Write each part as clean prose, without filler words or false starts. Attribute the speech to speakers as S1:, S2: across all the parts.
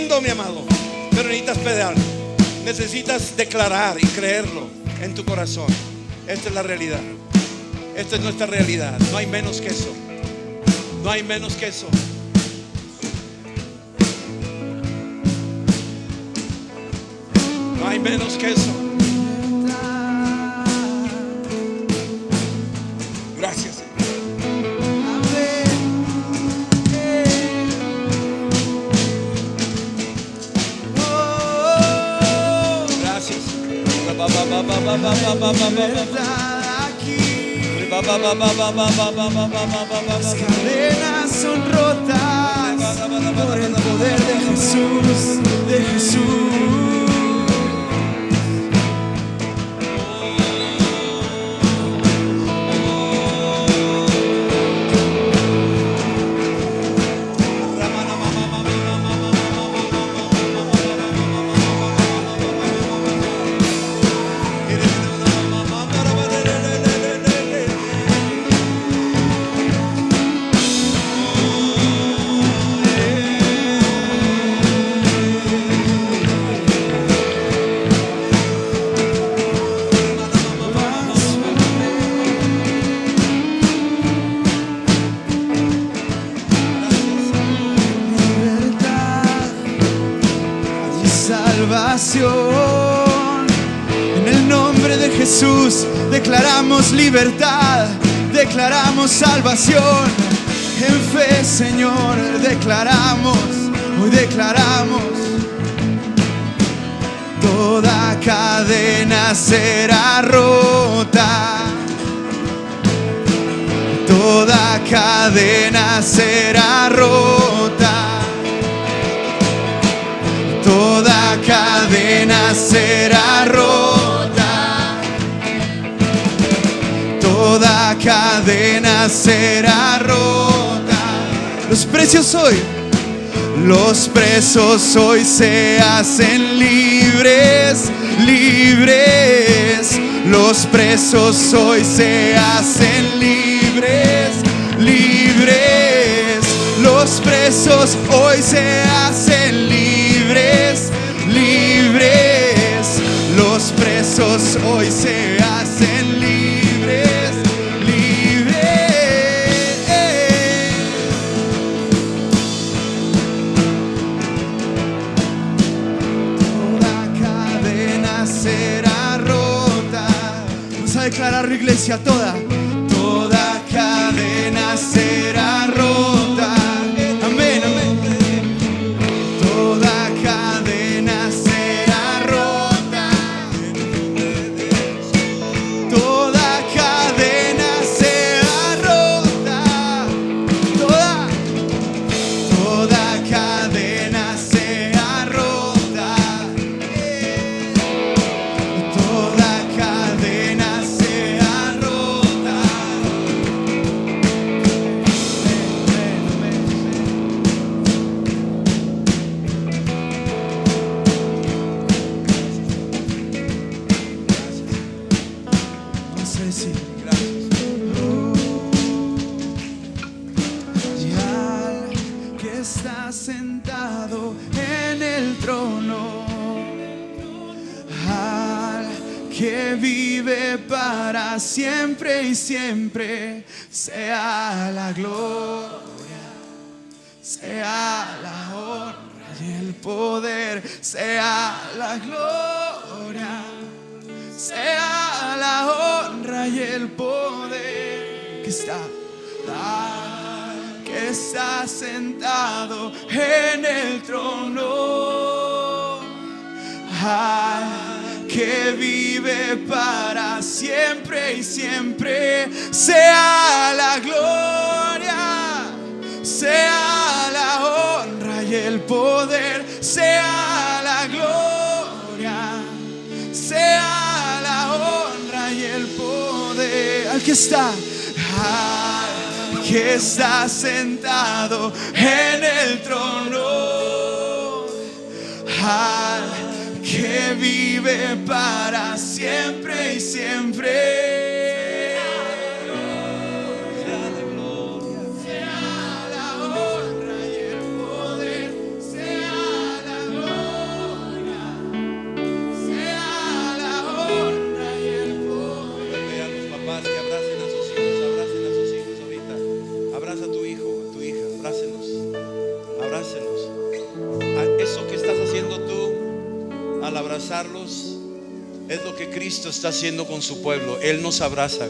S1: Mi amado, pero necesitas pedar, necesitas declarar y creerlo en tu corazón. Esta es la realidad, esta es nuestra realidad. No hay menos que eso, no hay menos que eso. No hay menos que eso. Gracias.
S2: Las cadenas son rotas por el poder de Jesús, de Jesús. En el nombre de Jesús declaramos libertad, declaramos salvación. En fe, Señor, declaramos, hoy declaramos. Toda cadena será rota, toda cadena será rota. Toda cadena será rota, toda cadena será rota. Los presos hoy se hacen libres, libres. Los presos hoy se hacen libres, libres. Los presos hoy se hacen libres, libres. Los presos hoy se hacen libres, libres. Toda cadena será rota. Vamos a declarar, iglesia, toda cadena será rota. Amén, amén. Toda cadena será rota, toda cadena será rota, toda cadena será rota, toda cadena será rota. Está sentado en el trono, al que vive para siempre y siempre, sea la gloria, sea la honra y el poder, sea la gloria, sea la honra y el poder que está sentado en el trono, al que vive para siempre y siempre, sea la gloria, sea la honra y el poder, sea la gloria, sea la honra y el poder, al que está sentado en el trono, al que vive para siempre y siempre. Sea la honra y el poder, sea la
S1: al abrazarlos, es lo que Cristo está haciendo con su pueblo. Él nos abraza.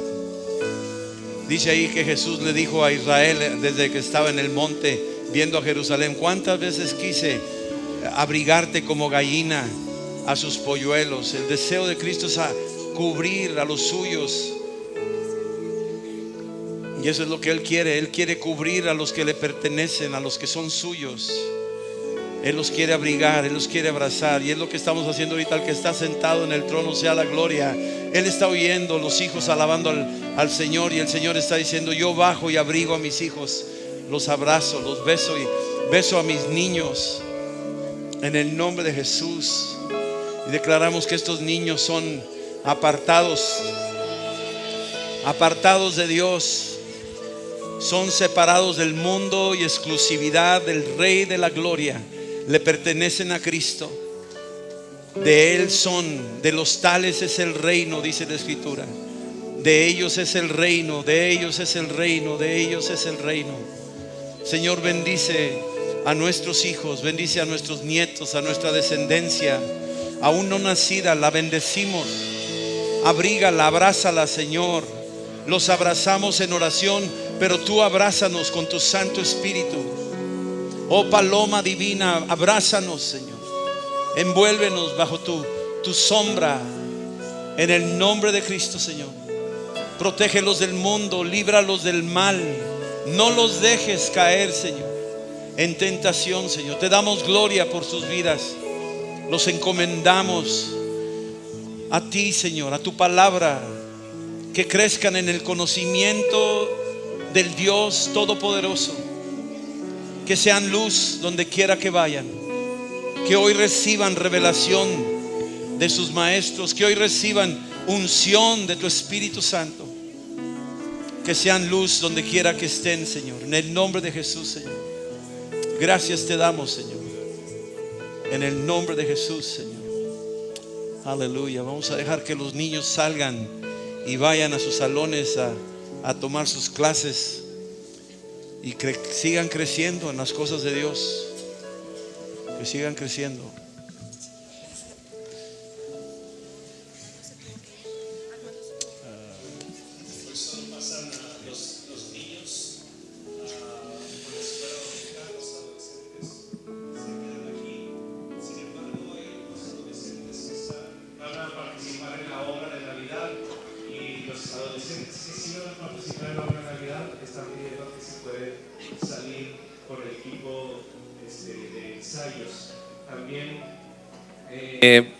S1: Dice ahí que Jesús le dijo a Israel desde que estaba en el monte viendo a Jerusalén: cuántas veces quise abrigarte como gallina a sus polluelos. El deseo de Cristo es cubrir a los suyos, y eso es lo que Él quiere. Él quiere cubrir a los que le pertenecen, a los que son suyos. Él los quiere abrigar, Él los quiere abrazar, y es lo que estamos haciendo ahorita. El que está sentado en el trono sea la gloria. Él está oyendo los hijos alabando al Señor, y el Señor está diciendo: yo bajo y abrigo a mis hijos, los abrazo, los beso y beso a mis niños en el nombre de Jesús. Y declaramos que estos niños son apartados de Dios, son separados del mundo y exclusividad del Rey de la Gloria. Le pertenecen a Cristo. De Él son, de los tales es el reino, dice la Escritura. De ellos es el reino, de ellos es el reino, de ellos es el reino. Señor, bendice a nuestros hijos, bendice a nuestros nietos, a nuestra descendencia aún no nacida. La bendecimos, abrígala, abrázala, Señor. Los abrazamos en oración, pero tú abrázanos con tu Santo Espíritu. Oh paloma divina, abrázanos, Señor. Envuélvenos bajo tu sombra, en el nombre de Cristo, Señor. Protégelos del mundo, líbralos del mal. No los dejes caer, Señor, en tentación, Señor. Te damos gloria por sus vidas. Los encomendamos a ti, Señor, a tu palabra. Que crezcan en el conocimiento del Dios Todopoderoso. Que sean luz donde quiera que vayan. Que hoy reciban revelación de sus maestros. Que hoy reciban unción de tu Espíritu Santo. Que sean luz donde quiera que estén, Señor. En el nombre de Jesús, Señor. Gracias te damos, Señor. En el nombre de Jesús, Señor. Aleluya. Vamos a dejar que los niños salgan y vayan a sus salones a tomar sus clases. Y sigan creciendo en las cosas de Dios. Que sigan creciendo.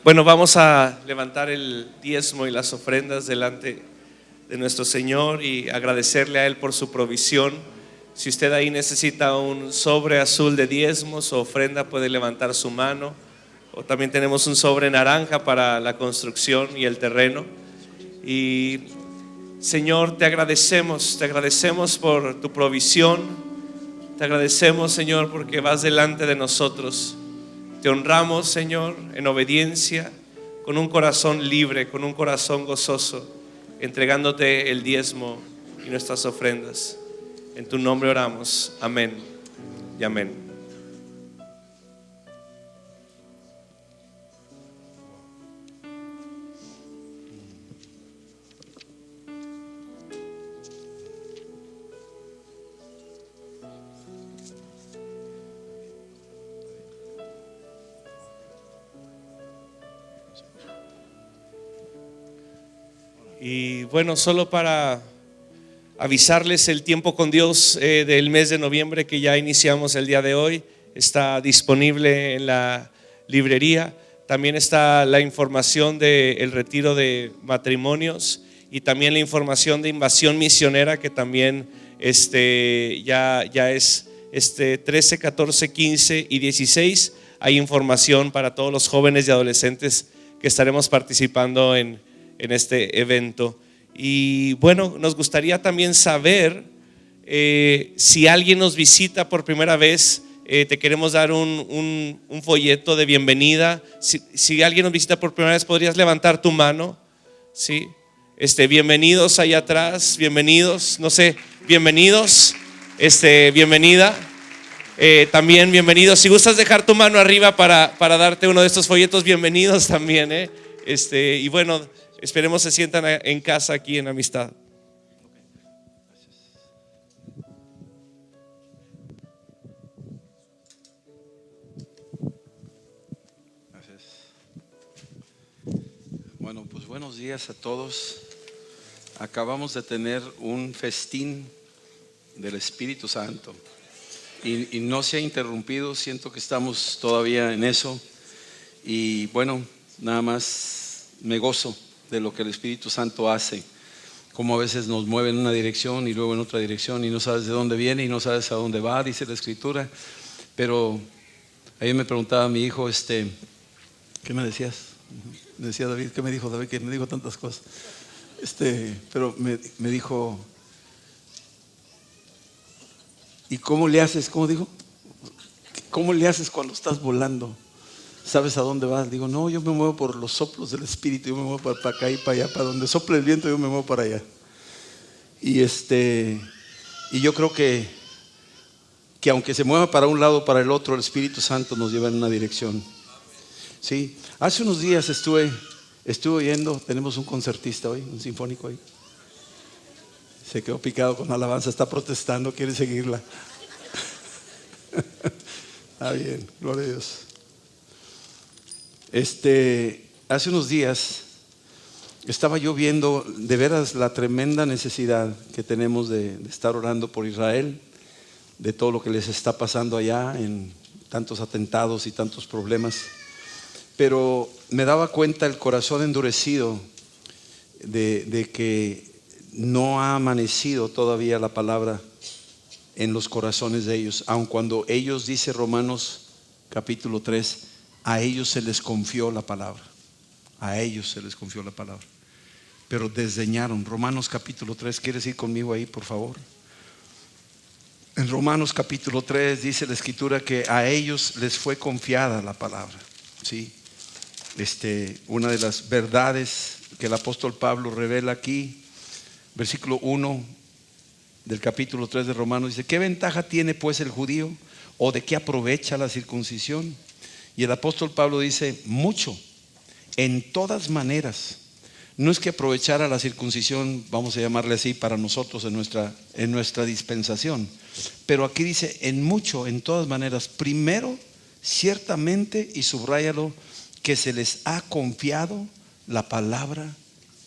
S3: Bueno, vamos a levantar el diezmo y las ofrendas delante de nuestro Señor y agradecerle a Él por su provisión. Si usted ahí necesita un sobre azul de diezmos o ofrenda, puede levantar su mano. O también tenemos un sobre naranja para la construcción y el terreno. Y Señor, te agradecemos por tu provisión. Te agradecemos, Señor, porque vas delante de nosotros. Te honramos, Señor, en obediencia, con un corazón libre, con un corazón gozoso, entregándote el diezmo y nuestras ofrendas. En tu nombre oramos. Amén y amén. Y bueno, solo para avisarles, el tiempo con Dios del mes de noviembre que ya iniciamos el día de hoy está disponible en la librería. También está la información del retiro de matrimonios y también la información de invasión misionera, que también ya es 13, 14, 15 y 16. Hay información para todos los jóvenes y adolescentes que estaremos participando en este evento. Y bueno, nos gustaría también saber si alguien nos visita por primera vez. Te queremos dar un folleto de bienvenida. Si alguien nos visita por primera vez, podrías levantar tu mano. ¿Sí? Bienvenidos allá atrás, bienvenidos, no sé, bienvenidos, bienvenida. también bienvenidos. Si gustas dejar tu mano arriba para darte uno de estos folletos, bienvenidos también. Y bueno, esperemos se sientan en casa aquí en Amistad.
S4: Bueno, pues buenos días a todos. Acabamos de tener un festín del Espíritu Santo y no se ha interrumpido. Siento que estamos todavía en eso. Y bueno, nada más me gozo de lo que el Espíritu Santo hace. Como a veces nos mueve en una dirección y luego en otra dirección y no sabes de dónde viene y no sabes a dónde va, dice la Escritura. Pero ayer me preguntaba mi hijo, ¿qué me decías? Me decía David, ¿qué me dijo David? Que me dijo tantas cosas. Pero me dijo, ¿y cómo le haces? ¿Cómo dijo? ¿Cómo le haces cuando estás volando? ¿Sabes a dónde vas? Digo, no, yo me muevo por los soplos del Espíritu. Yo me muevo para acá y para allá. Para donde sople el viento yo me muevo para allá. Y yo creo que aunque se mueva para un lado o para el otro, el Espíritu Santo nos lleva en una dirección. Sí, hace unos días estuve oyendo, tenemos un concertista hoy, un sinfónico hoy. Se quedó picado con la alabanza, está protestando, quiere seguirla. Está bien, gloria a Dios. Hace unos días estaba yo viendo de veras la tremenda necesidad que tenemos de estar orando por Israel, de todo lo que les está pasando allá en tantos atentados y tantos problemas. Pero me daba cuenta el corazón endurecido de que no ha amanecido todavía la palabra en los corazones de ellos, aun cuando ellos, dice Romanos capítulo 3, a ellos se les confió la palabra. A ellos se les confió la palabra, pero desdeñaron. Romanos capítulo 3, ¿quieres ir conmigo ahí, por favor? En Romanos capítulo 3 dice la Escritura que a ellos les fue confiada la palabra. ¿Sí? Una de las verdades que el apóstol Pablo revela aquí, versículo 1 del capítulo 3 de Romanos, dice: ¿qué ventaja tiene pues el judío? ¿O de qué aprovecha la circuncisión? Y el apóstol Pablo dice: mucho, en todas maneras. No es que aprovechara la circuncisión, vamos a llamarle así, para nosotros en nuestra dispensación, pero aquí dice en mucho, en todas maneras. Primero, ciertamente, y subráyalo, que se les ha confiado la palabra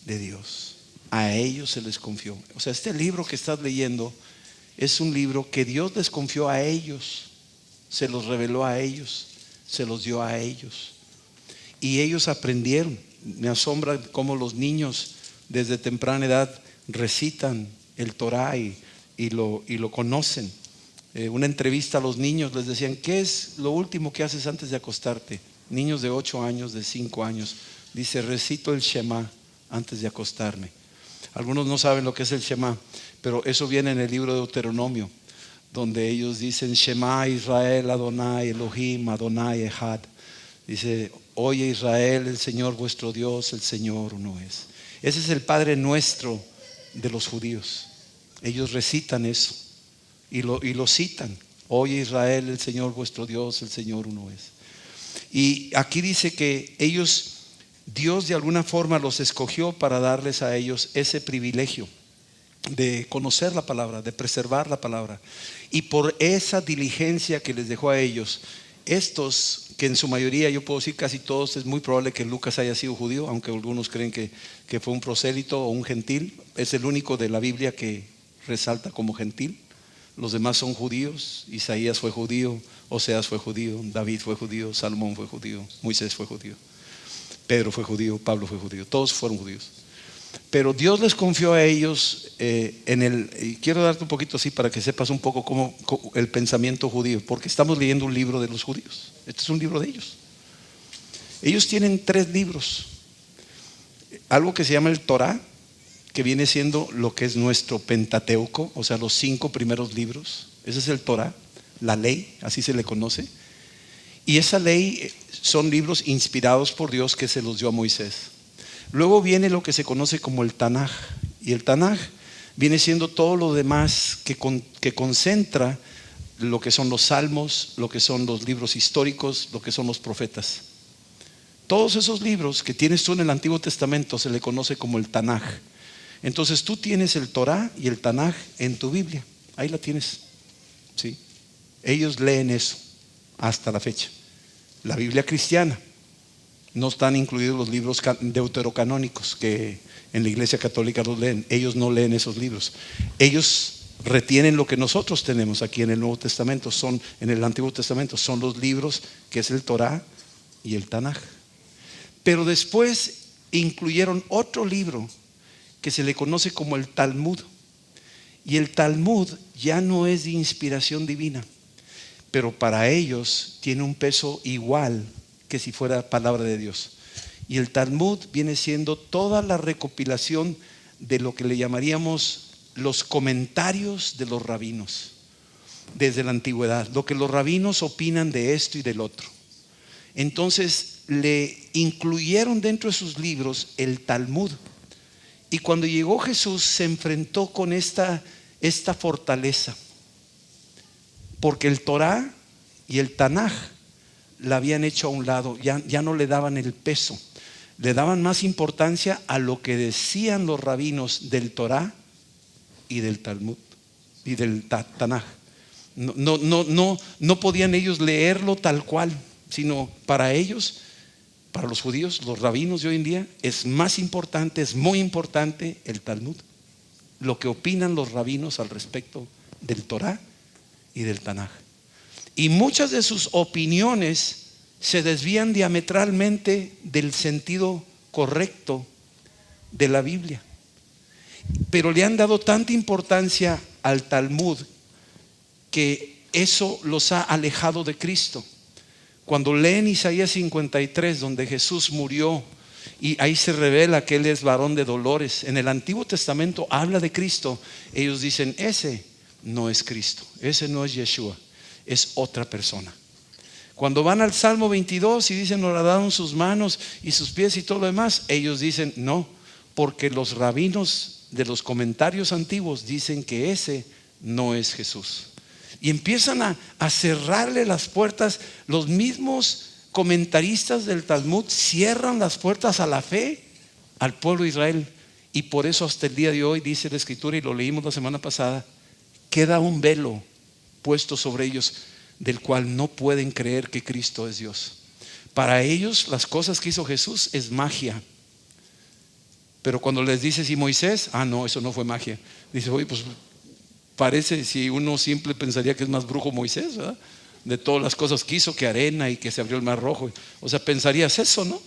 S4: de Dios. A ellos se les confió. O sea, este libro que estás leyendo es un libro que Dios les confió a ellos, se los reveló a ellos, se los dio a ellos, y ellos aprendieron. Me asombra cómo los niños desde temprana edad recitan el Torah y lo conocen. Una entrevista a los niños, les decían: ¿qué es lo último que haces antes de acostarte? Niños de 8 años, de 5 años, dice: recito el Shema antes de acostarme. Algunos no saben lo que es el Shema, pero eso viene en el libro de Deuteronomio, donde ellos dicen: Shema Israel Adonai Elohim Adonai Echad. Dice: oye Israel, el Señor vuestro Dios, el Señor uno es. Ese es el Padre nuestro de los judíos. Ellos recitan eso y lo citan: oye Israel, el Señor vuestro Dios, el Señor uno es. Y aquí dice que ellos, Dios de alguna forma los escogió para darles a ellos ese privilegio de conocer la palabra, de preservar la palabra. Y por esa diligencia que les dejó a ellos, estos, que en su mayoría, yo puedo decir casi todos, es muy probable que Lucas haya sido judío, aunque algunos creen que fue un prosélito o un gentil. Es el único de la Biblia que resalta como gentil. Los demás son judíos. Isaías fue judío, Oseas fue judío, David fue judío, Salomón fue judío, Moisés fue judío, Pedro fue judío, Pablo fue judío, todos fueron judíos. Pero Dios les confió a ellos y quiero darte un poquito así para que sepas un poco cómo el pensamiento judío, porque estamos leyendo un libro de los judíos. Este es un libro de ellos. Ellos tienen 3 libros: algo que se llama el Torah, que viene siendo lo que es nuestro Pentateuco, o sea, los 5 primeros libros. Ese es el Torah, la ley, así se le conoce. Y esa ley son libros inspirados por Dios que se los dio a Moisés. Luego viene lo que se conoce como el Tanaj, y el Tanaj viene siendo todo lo demás que concentra lo que son los salmos, lo que son los libros históricos, lo que son los profetas. Todos esos libros que tienes tú en el Antiguo Testamento se le conoce como el Tanaj. Entonces tú tienes el Torah y el Tanaj en tu Biblia. Ahí la tienes, ¿sí? Ellos leen eso hasta la fecha. La Biblia cristiana, no están incluidos los libros deuterocanónicos que en la Iglesia Católica los leen. Ellos no leen esos libros. Ellos retienen lo que nosotros tenemos aquí en el Nuevo Testamento, en el Antiguo Testamento, son los libros que es el Torah y el Tanaj. Pero después incluyeron otro libro que se le conoce como el Talmud. Y el Talmud ya no es de inspiración divina, pero para ellos tiene un peso igual que si fuera palabra de Dios. Y el Talmud viene siendo toda la recopilación de lo que le llamaríamos los comentarios de los rabinos desde la antigüedad, lo que los rabinos opinan de esto y del otro. Entonces le incluyeron dentro de sus libros el Talmud. Y cuando llegó Jesús se enfrentó con esta fortaleza, porque el Torah y el Tanaj la habían hecho a un lado, ya no le daban el peso, le daban más importancia a lo que decían los rabinos del Torah y del Talmud y del Tanaj. No podían ellos leerlo tal cual, sino para ellos, para los judíos, los rabinos de hoy en día, es más importante, es muy importante el Talmud, lo que opinan los rabinos al respecto del Torah y del Tanaj. Y muchas de sus opiniones se desvían diametralmente del sentido correcto de la Biblia, pero le han dado tanta importancia al Talmud que eso los ha alejado de Cristo. Cuando leen Isaías 53, donde Jesús murió y ahí se revela que Él es varón de dolores, en el Antiguo Testamento habla de Cristo, ellos dicen: ese no es Cristo, ese no es Yeshua, es otra persona. Cuando van al Salmo 22 y dicen: horadaron sus manos y sus pies y todo lo demás, ellos dicen: no, porque los rabinos de los comentarios antiguos dicen que ese no es Jesús. Y empiezan a cerrarle las puertas. Los mismos comentaristas del Talmud cierran las puertas a la fe al pueblo de Israel. Y por eso hasta el día de hoy, dice la Escritura, y lo leímos la semana pasada, queda un velo puesto sobre ellos, del cual no pueden creer que Cristo es Dios. Para ellos las cosas que hizo Jesús es magia. Pero cuando les dices: ¿y Moisés? Ah, no, eso no fue magia. Dice: oye, pues parece, si uno simple pensaría que es más brujo Moisés, ¿verdad? De todas las cosas que hizo, que arena y que se abrió el mar rojo. O sea, pensarías eso, ¿no?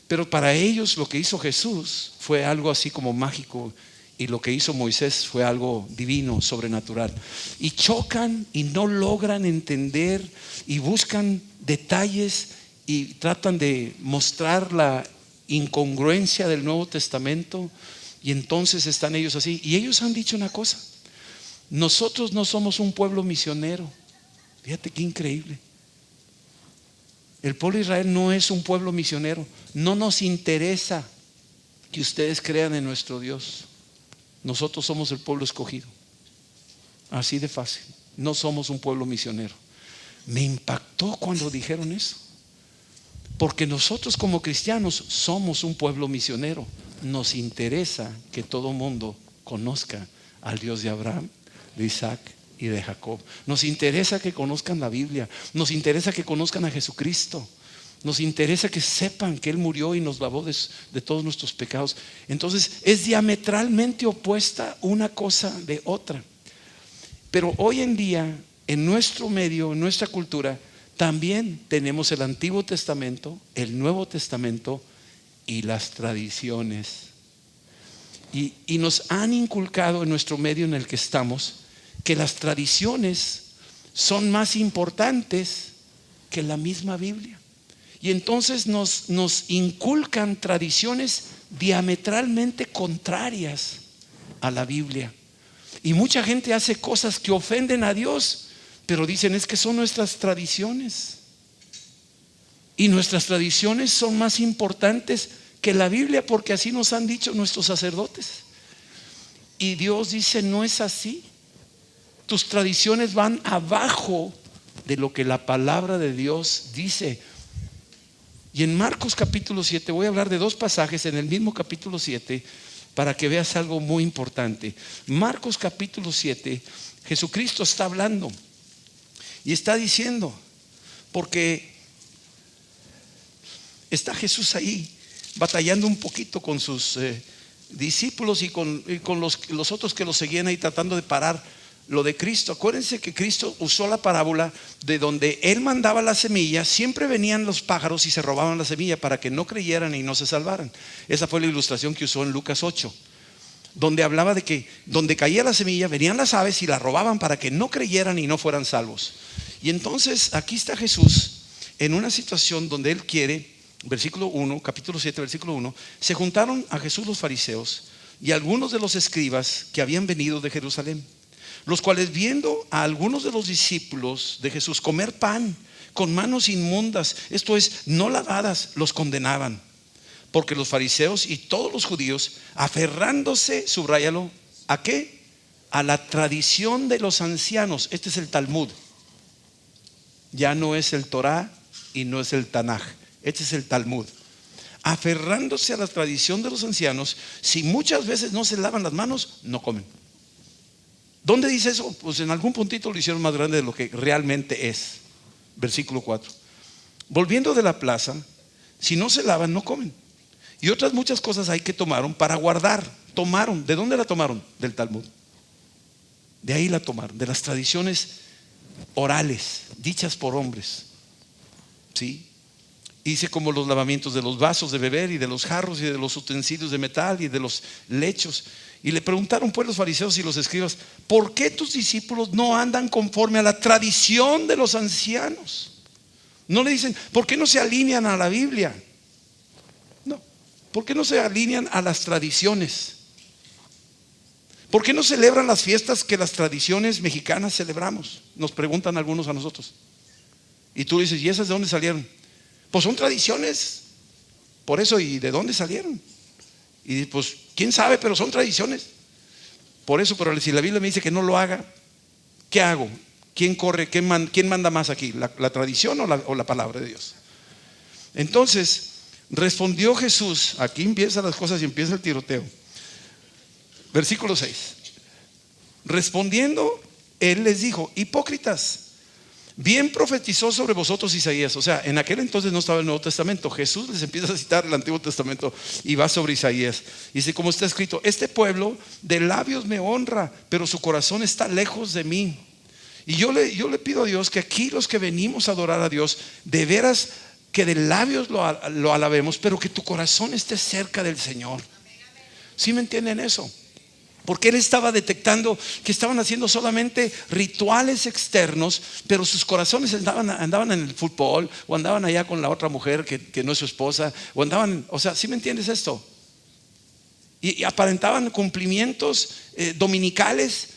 S4: Pero para ellos lo que hizo Jesús fue algo así como mágico, y lo que hizo Moisés fue algo divino, sobrenatural. Y chocan y no logran entender y buscan detalles y tratan de mostrar la incongruencia del Nuevo Testamento. Y entonces están ellos así. Y ellos han dicho una cosa: nosotros no somos un pueblo misionero. Fíjate qué increíble. El pueblo de Israel no es un pueblo misionero. No nos interesa que ustedes crean en nuestro Dios. Nosotros somos el pueblo escogido. Así de fácil. No somos un pueblo misionero. Me impactó cuando dijeron eso, porque nosotros como cristianos somos un pueblo misionero. Nos interesa que todo mundo conozca al Dios de Abraham, de Isaac y de Jacob. Nos interesa que conozcan la Biblia. Nos interesa que conozcan a Jesucristo. Nos interesa que sepan que Él murió y nos lavó de todos nuestros pecados. Entonces es diametralmente opuesta una cosa de otra. Pero hoy en día, en nuestro medio, en nuestra cultura, también tenemos el Antiguo Testamento, el Nuevo Testamento y las tradiciones. Y nos han inculcado en nuestro medio en el que estamos que las tradiciones son más importantes que la misma Biblia. Y entonces nos inculcan tradiciones diametralmente contrarias a la Biblia. Y mucha gente hace cosas que ofenden a Dios, pero dicen: es que son nuestras tradiciones. Y nuestras tradiciones son más importantes que la Biblia, porque así nos han dicho nuestros sacerdotes. Y Dios dice: no es así. tus tradiciones van abajo de lo que la palabra de Dios dice. Y en Marcos capítulo 7 voy a hablar de dos pasajes en el mismo capítulo 7 para que veas algo muy importante. Marcos capítulo 7, Jesucristo está hablando y está diciendo, porque está Jesús ahí batallando un poquito con sus discípulos y con los otros que lo seguían ahí, tratando de parar lo de Cristo. Acuérdense que Cristo usó la parábola de donde Él mandaba la semilla, siempre venían los pájaros y se robaban la semilla para que no creyeran y no se salvaran. Esa fue la ilustración que usó en Lucas 8, donde hablaba de que donde caía la semilla venían las aves y la robaban para que no creyeran y no fueran salvos. Y entonces aquí está Jesús en una situación donde Él quiere, versículo 1, capítulo 7, versículo 1, se juntaron a Jesús los fariseos y algunos de los escribas que habían venido de Jerusalén, los cuales, viendo a algunos de los discípulos de Jesús comer pan con manos inmundas, esto es, no lavadas, los condenaban. Porque los fariseos y todos los judíos, aferrándose, subráyalo, ¿a qué? A la tradición de los ancianos. Este es el Talmud. Ya no es el Torah y no es el Tanaj. Este es el Talmud. Aferrándose a la tradición de los ancianos, si muchas veces no se lavan las manos, no comen. ¿Dónde dice eso? Pues en algún puntito lo hicieron más grande de lo que realmente es. Versículo 4. Volviendo de la plaza, si no se lavan, no comen. Y otras muchas cosas hay que tomaron para guardar. Tomaron, ¿de dónde la tomaron? Del Talmud. De ahí la tomaron, de las tradiciones orales, dichas por hombres. ¿Sí? Hice como los lavamientos de los vasos de beber y de los jarros y de los utensilios de metal y de los lechos. Y le preguntaron pues los fariseos y los escribas, ¿por qué tus discípulos no andan conforme a la tradición de los ancianos? No le dicen, ¿por qué no se alinean a la Biblia? No, ¿por qué no se alinean a las tradiciones? ¿Por qué no celebran las fiestas que las tradiciones mexicanas celebramos? Nos preguntan algunos a nosotros. Y tú dices, ¿y esas de dónde salieron? Pues son tradiciones. Por eso, ¿y de dónde salieron? Y pues, quién sabe, pero son tradiciones. Por eso, pero si la Biblia me dice que no lo haga, ¿qué hago? ¿Quién corre? ¿Quién manda más aquí? ¿La tradición o la palabra de Dios? Entonces, respondió Jesús. Aquí empiezan las cosas y empieza el tiroteo. Versículo 6. Respondiendo, Él les dijo, hipócritas, bien profetizó sobre vosotros Isaías. O sea, en aquel entonces no estaba el Nuevo Testamento. Jesús les empieza a citar el Antiguo Testamento y va sobre Isaías. Dice, como está escrito, este pueblo de labios me honra, pero su corazón está lejos de mí. Y yo le pido a Dios que aquí los que venimos a adorar a Dios, de veras que de labios lo alabemos, pero que tu corazón esté cerca del Señor. ¿Sí me entienden eso? Porque Él estaba detectando que estaban haciendo solamente rituales externos, pero sus corazones andaban en el fútbol, o andaban allá con la otra mujer que no es su esposa, o andaban, o sea, ¿sí me entiendes esto? Y aparentaban cumplimientos dominicales,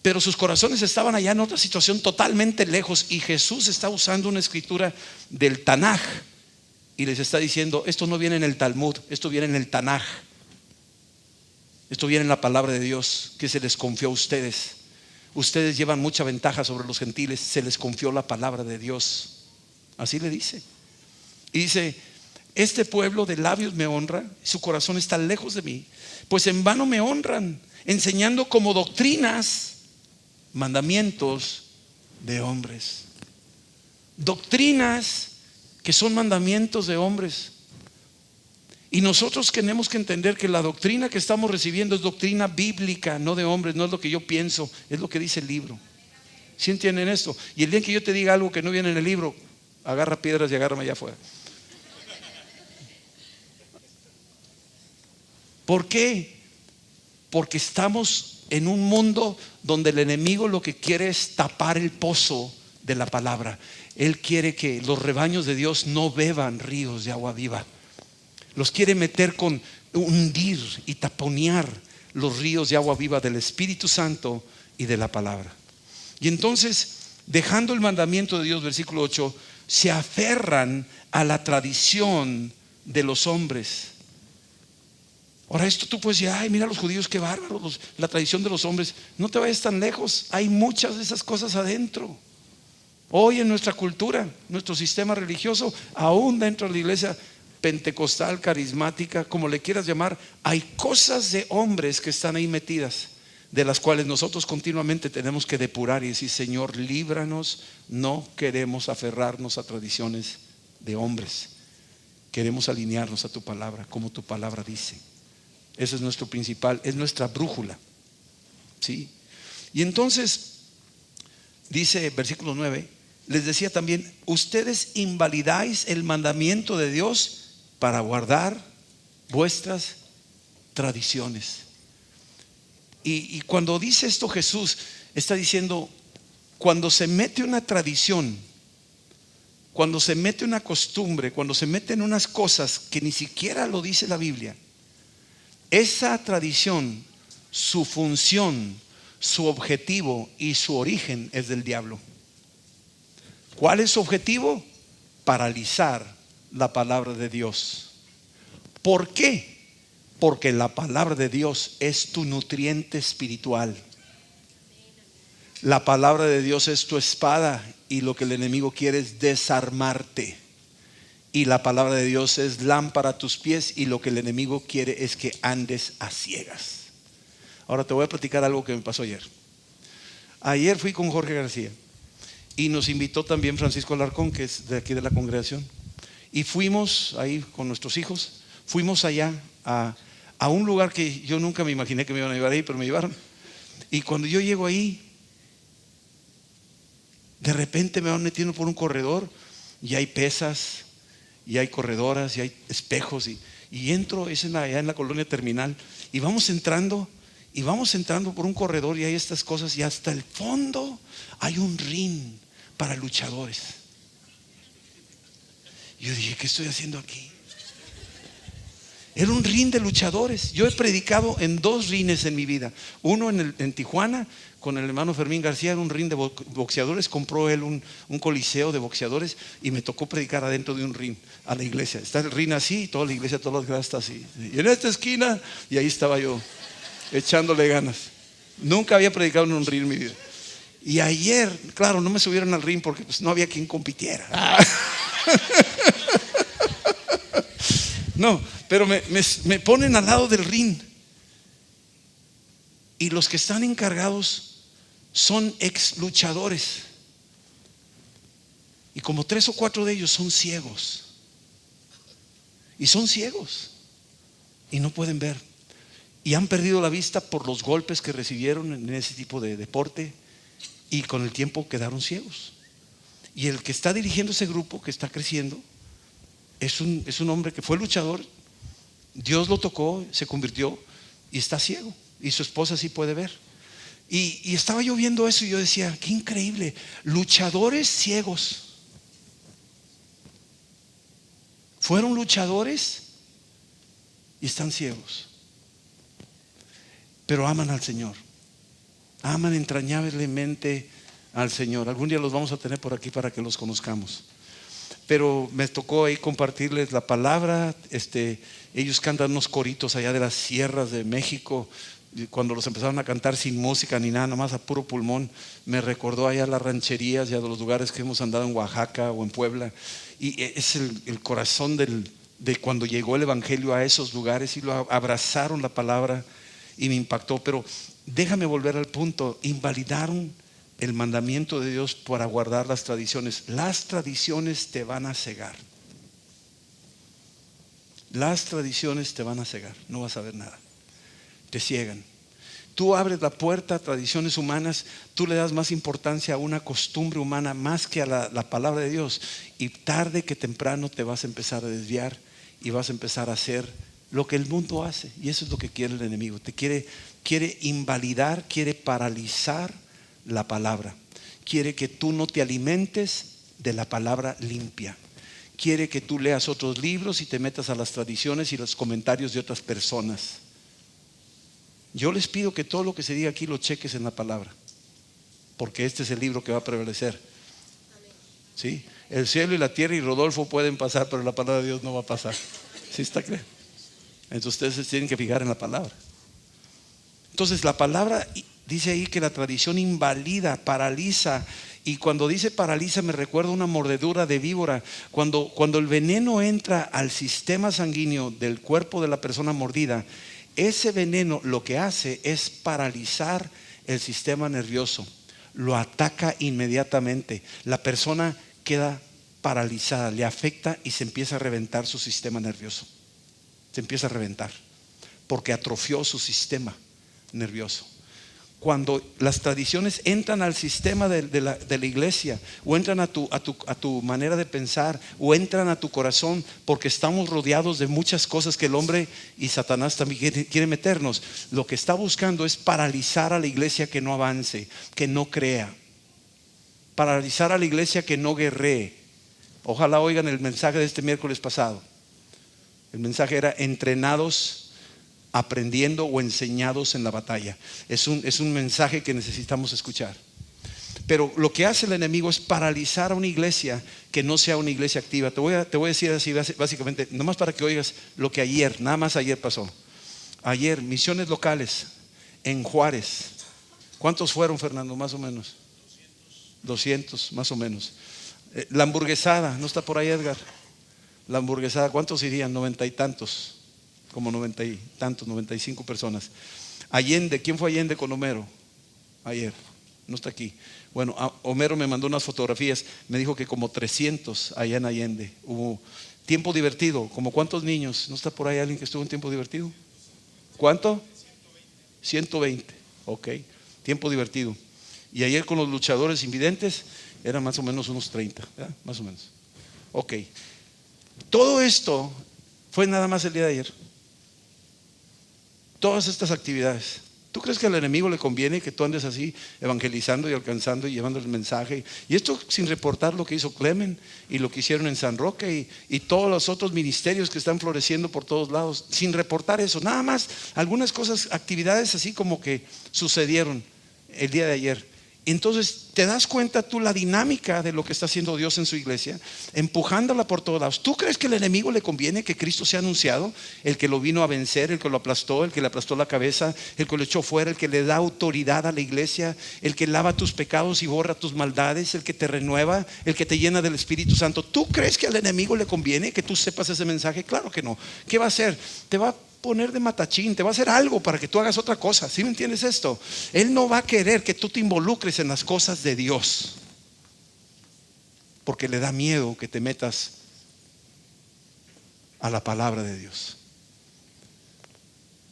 S4: pero sus corazones estaban allá en otra situación totalmente lejos. Y Jesús está usando una escritura del Tanaj y les está diciendo, esto no viene en el Talmud, esto viene en el Tanaj. Esto viene en la palabra de Dios que se les confió a ustedes. Ustedes llevan mucha ventaja sobre los gentiles, se les confió la palabra de Dios. Así le dice. Y dice, este pueblo de labios me honra, su corazón está lejos de mí, pues en vano me honran, enseñando como doctrinas mandamientos de hombres. Doctrinas que son mandamientos de hombres. Y nosotros tenemos que entender que la doctrina que estamos recibiendo es doctrina bíblica, no de hombres, no es lo que yo pienso, es lo que dice el libro. ¿Sí entienden esto? Y el día que yo te diga algo que no viene en el libro, agarra piedras y agárrame allá afuera. ¿Por qué? Porque estamos en un mundo donde el enemigo lo que quiere es tapar el pozo de la palabra. Él quiere que los rebaños de Dios no beban ríos de agua viva. Los quiere meter con hundir y taponear los ríos de agua viva del Espíritu Santo y de la palabra. Y entonces, dejando el mandamiento de Dios, versículo 8, se aferran a la tradición de los hombres. Ahora esto tú puedes decir, ay, mira los judíos, qué bárbaros, la tradición de los hombres. No te vayas tan lejos, hay muchas de esas cosas adentro. Hoy en nuestra cultura, nuestro sistema religioso, aún dentro de la iglesia pentecostal, carismática, como le quieras llamar, hay cosas de hombres que están ahí metidas, de las cuales nosotros continuamente tenemos que depurar y decir, Señor, líbranos. No queremos aferrarnos a tradiciones de hombres, queremos alinearnos a tu palabra, como tu palabra dice. Ese es nuestro principal, es nuestra brújula, ¿sí? Y entonces dice versículo 9, les decía también, ustedes invalidáis el mandamiento de Dios para guardar vuestras tradiciones. Y cuando dice esto Jesús, está diciendo, cuando se mete una tradición, cuando se mete una costumbre, cuando se meten unas cosas que ni siquiera lo dice la Biblia, esa tradición, su función, su objetivo y su origen es del diablo. ¿Cuál es su objetivo? Paralizar la palabra de Dios. ¿Por qué? Porque la palabra de Dios es tu nutriente espiritual. La palabra de Dios es tu espada y lo que el enemigo quiere es desarmarte. Y la palabra de Dios es lámpara a tus pies y lo que el enemigo quiere es que andes a ciegas. Ahora te voy a platicar algo que me pasó ayer. Ayer fui con Jorge García y nos invitó también Francisco Alarcón, que es de aquí de la congregación. Y fuimos ahí con nuestros hijos, fuimos allá a un lugar que yo nunca me imaginé que me iban a llevar ahí, pero me llevaron. Y cuando yo llego ahí, de repente me van metiendo por un corredor y hay pesas, y hay corredoras, y hay espejos, y entro, es allá en la colonia Terminal, y vamos entrando por un corredor y hay estas cosas, y hasta el fondo hay un ring para luchadores. Yo dije, ¿qué estoy haciendo aquí? Era un ring de luchadores. Yo he predicado en 2 rines en mi vida. Uno en Tijuana con el hermano Fermín García, era un ring de boxeadores. Compró él un coliseo de boxeadores y me tocó predicar adentro de un ring a la iglesia. Está el ring así y toda la iglesia, todas las gradas está así. Y en esta esquina, y ahí estaba yo echándole ganas. Nunca había predicado en un ring en mi vida. Y ayer, claro, no me subieron al ring porque pues, no había quien compitiera. No, pero me ponen al lado del ring. Y los que están encargados son ex luchadores. Y como 3 o 4 de ellos son ciegos. Y son ciegos. Y no pueden ver. Y han perdido la vista por los golpes que recibieron en ese tipo de deporte. Y con el tiempo quedaron ciegos. Y el que está dirigiendo ese grupo, que está creciendo, es un hombre que fue luchador. Dios lo tocó, se convirtió y está ciego. Y su esposa sí puede ver. Y estaba yo viendo eso y yo decía, qué increíble. Luchadores ciegos. Fueron luchadores y están ciegos. Pero aman al Señor. Aman entrañablemente al Señor. Algún día los vamos a tener por aquí para que los conozcamos. Pero me tocó ahí compartirles la palabra. Ellos cantan unos coritos allá de las sierras de México. Cuando los empezaron a cantar sin música ni nada, nomás a puro pulmón, me recordó allá las rancherías y a los lugares que hemos andado en Oaxaca o en Puebla. Y es el corazón de cuando llegó el evangelio a esos lugares y lo abrazaron la palabra y me impactó. Pero déjame volver al punto. Invalidaron el mandamiento de Dios para guardar las tradiciones. Las tradiciones te van a cegar. Las tradiciones te van a cegar. No vas a ver nada. Te ciegan. Tú abres la puerta a tradiciones humanas. Tú le das más importancia a una costumbre humana más que a la palabra de Dios. Y tarde que temprano te vas a empezar a desviar y vas a empezar a hacer lo que el mundo hace. Y eso es lo que quiere el enemigo. Te quiere invalidar, quiere paralizar la palabra. Quiere que tú no te alimentes de la palabra limpia. Quiere que tú leas otros libros y te metas a las tradiciones y los comentarios de otras personas. Yo les pido que todo lo que se diga aquí lo cheques en la palabra, porque este es el libro que va a prevalecer. ¿Sí? El cielo y la tierra y Rodolfo pueden pasar, pero la palabra de Dios no va a pasar. ¿Sí está claro? Entonces ustedes se tienen que fijar en la palabra. Entonces la palabra dice ahí que la tradición invalida, paraliza. Y cuando dice paraliza me recuerda una mordedura de víbora. Cuando el veneno entra al sistema sanguíneo del cuerpo de la persona mordida, ese veneno lo que hace es paralizar el sistema nervioso. Lo ataca inmediatamente. La persona queda paralizada, le afecta y se empieza a reventar su sistema nervioso. Se empieza a reventar porque atrofió su sistema nervioso. Cuando las tradiciones entran al sistema de la iglesia, o entran a tu manera de pensar, o entran a tu corazón, porque estamos rodeados de muchas cosas que el hombre y Satanás también quiere meternos. Lo que está buscando es paralizar a la iglesia que no avance, que no crea, paralizar a la iglesia que no guerree. Ojalá oigan el mensaje de este miércoles pasado. El mensaje era entrenados, aprendiendo o enseñados en la batalla. Es un mensaje que necesitamos escuchar. Pero lo que hace el enemigo es paralizar a una iglesia que no sea una iglesia activa. Te voy a decir así básicamente, nomás para que oigas lo que nada más ayer pasó. Ayer, misiones locales en Juárez. ¿Cuántos fueron, Fernando? Más o menos 200 más o menos. La hamburguesada, ¿no está por ahí Edgar? La hamburguesada, ¿cuántos irían? 90 y tantos. Como 90 y tantos, 95 personas. Allende, ¿quién fue Allende con Homero? Ayer, no está aquí. Bueno, Homero me mandó unas fotografías, me dijo que como 300 allá en Allende. Hubo tiempo divertido, ¿como cuántos niños? ¿No está por ahí alguien que estuvo en tiempo divertido? ¿Cuánto? 120, ok, tiempo divertido. Y ayer con los luchadores invidentes eran más o menos unos 30, ¿verdad? Más o menos. Ok, todo esto fue nada más el día de ayer. Todas estas actividades. ¿Tú crees que al enemigo le conviene que tú andes así evangelizando y alcanzando y llevando el mensaje? Y esto sin reportar lo que hizo Clemen y lo que hicieron en San Roque y todos los otros ministerios que están floreciendo por todos lados, sin reportar eso. Nada más algunas cosas, actividades así como que sucedieron el día de ayer. Entonces te das cuenta tú la dinámica de lo que está haciendo Dios en su iglesia, empujándola por todos lados. ¿Tú crees que al enemigo le conviene que Cristo sea anunciado? El que lo vino a vencer, el que lo aplastó, el que le aplastó la cabeza, el que lo echó fuera, el que le da autoridad a la iglesia, el que lava tus pecados y borra tus maldades, el que te renueva, el que te llena del Espíritu Santo. ¿Tú crees que al enemigo le conviene que tú sepas ese mensaje? Claro que no. ¿Qué va a hacer? Te va a poner de matachín, te va a hacer algo para que tú hagas otra cosa. ¿Sí me entiendes esto? Él no va a querer que tú te involucres en las cosas de Dios, porque le da miedo que te metas a la palabra de Dios.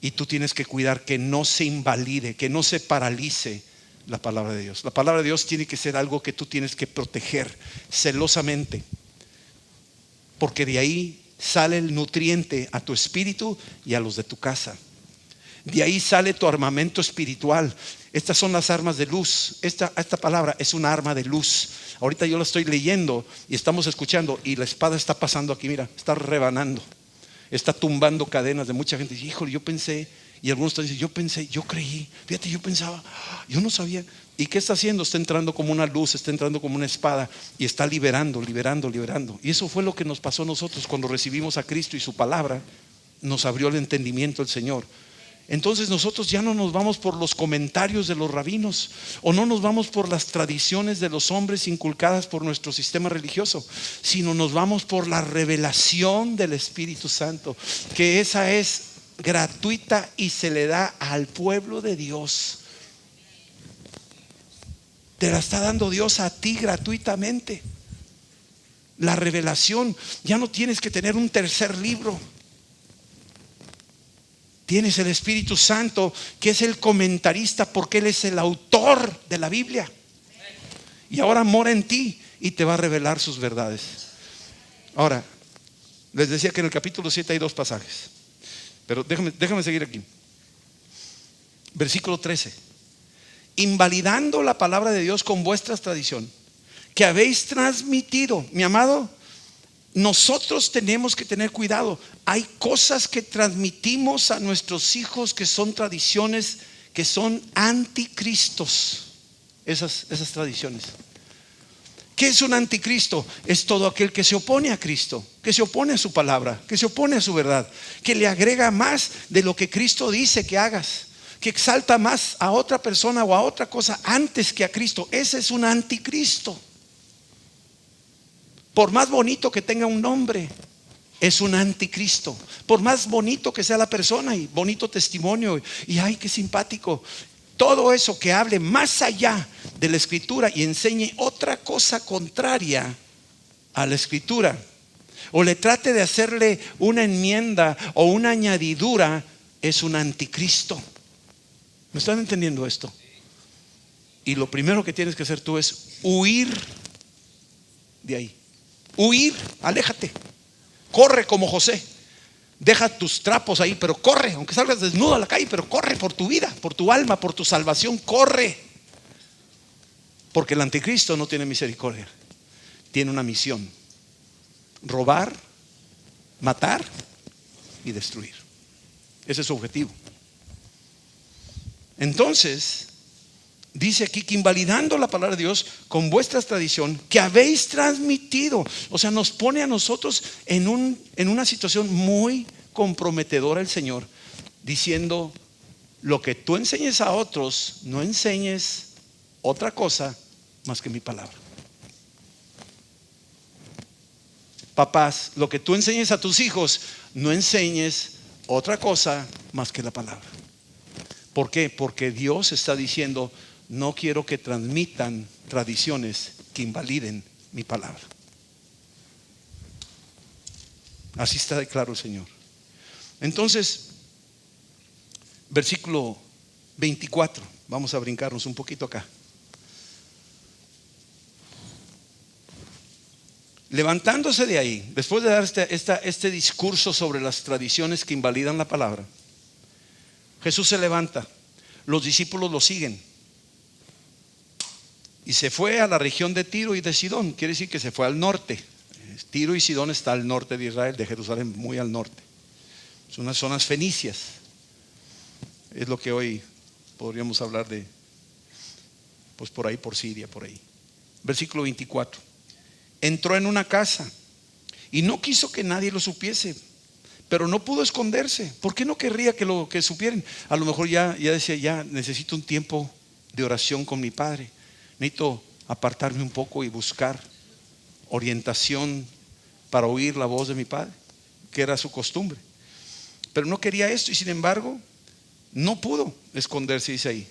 S4: Y tú tienes que cuidar que no se invalide, que no se paralice la palabra de Dios. La palabra de Dios tiene que ser algo que tú tienes que proteger celosamente, porque de ahí sale el nutriente a tu espíritu y a los de tu casa. De ahí sale tu armamento espiritual. Estas son las armas de luz. Esta palabra es una arma de luz. Ahorita yo la estoy leyendo y estamos escuchando, y la espada está pasando aquí, mira, está rebanando, está tumbando cadenas de mucha gente. Híjole, yo pensé, y algunos dicen, yo pensé, yo creí, fíjate, yo pensaba, yo no sabía. ¿Y qué está haciendo? Está entrando como una luz, está entrando como una espada y está liberando. Y eso fue lo que nos pasó a nosotros cuando recibimos a Cristo y su palabra nos abrió el entendimiento el Señor. Entonces nosotros ya no nos vamos por los comentarios de los rabinos, o no nos vamos por las tradiciones de los hombres inculcadas por nuestro sistema religioso, sino nos vamos por la revelación del Espíritu Santo, que esa es gratuita y se le da al pueblo de Dios. Te la está dando Dios a ti gratuitamente. La revelación, ya no tienes que tener un tercer libro. Tienes el Espíritu Santo, que es el comentarista, porque Él es el autor de la Biblia. Y ahora mora en ti y te va a revelar sus verdades. Ahora, les decía que en el capítulo 7 hay 2 pasajes, pero déjame seguir aquí. Versículo 13. Invalidando la palabra de Dios con vuestra tradición que habéis transmitido. Mi amado, nosotros tenemos que tener cuidado. Hay cosas que transmitimos a nuestros hijos que son tradiciones, que son anticristos. Esas tradiciones ¿Qué es un anticristo? Es todo aquel que se opone a Cristo, que se opone a su palabra, que se opone a su verdad, que le agrega más de lo que Cristo dice que hagas, que exalta más a otra persona o a otra cosa antes que a Cristo. Ese es un anticristo. Por más bonito que tenga un nombre, es un anticristo. Por más bonito que sea la persona y bonito testimonio y ay, qué simpático, todo eso que hable más allá de la escritura y enseñe otra cosa contraria a la escritura, o le trate de hacerle una enmienda o una añadidura, es un anticristo. ¿Me están entendiendo esto? Y lo primero que tienes que hacer tú es huir de ahí. Huir, aléjate. Corre como José. Deja tus trapos ahí, pero corre, aunque salgas desnudo a la calle, pero corre por tu vida, por tu alma, por tu salvación, corre. Porque el anticristo no tiene misericordia. Tiene una misión: robar, matar y destruir. Ese es su objetivo. Entonces dice aquí que invalidando la palabra de Dios con vuestra tradición que habéis transmitido, o sea, nos pone a nosotros en una situación muy comprometedora el Señor, diciendo: lo que tú enseñes a otros, no enseñes otra cosa más que mi palabra. Papás, lo que tú enseñes a tus hijos, no enseñes otra cosa más que la palabra. ¿Por qué? Porque Dios está diciendo: no quiero que transmitan tradiciones que invaliden mi palabra. Así está de claro el Señor. Entonces, versículo 24, vamos a brincarnos un poquito acá. Levantándose de ahí, después de dar este discurso sobre las tradiciones que invalidan la palabra, Jesús se levanta, los discípulos lo siguen y se fue a la región de Tiro y de Sidón. Quiere decir que se fue al norte. Tiro y Sidón está al norte de Israel, de Jerusalén, muy al norte. Son unas zonas fenicias. Es lo que hoy podríamos hablar de, pues por ahí, por Siria, por ahí. Versículo 24. Entró en una casa y no quiso que nadie lo supiese, pero no pudo esconderse. ¿Por qué no querría que supieran? A lo mejor ya decía: ya necesito un tiempo de oración con mi Padre. Necesito apartarme un poco y buscar orientación para oír la voz de mi Padre, que era su costumbre. Pero no quería esto y sin embargo no pudo esconderse, dice ahí.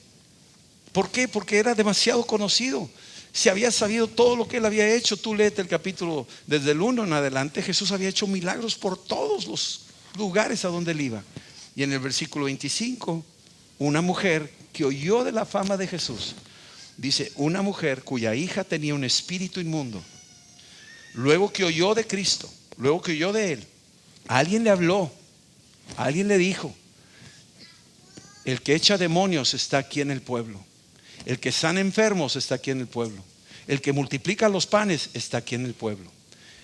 S4: ¿Por qué? Porque era demasiado conocido. Se había sabido todo lo que él había hecho. Tú léete el capítulo desde el 1 en adelante. Jesús había hecho milagros por todos los lugares a donde él iba. Y en el versículo 25, una mujer que oyó de la fama de Jesús, dice: una mujer cuya hija tenía un espíritu inmundo, luego que oyó de Cristo, luego que oyó de él, alguien le habló, alguien le dijo: el que echa demonios está aquí en el pueblo, el que sana enfermos está aquí en el pueblo, el que multiplica los panes está aquí en el pueblo,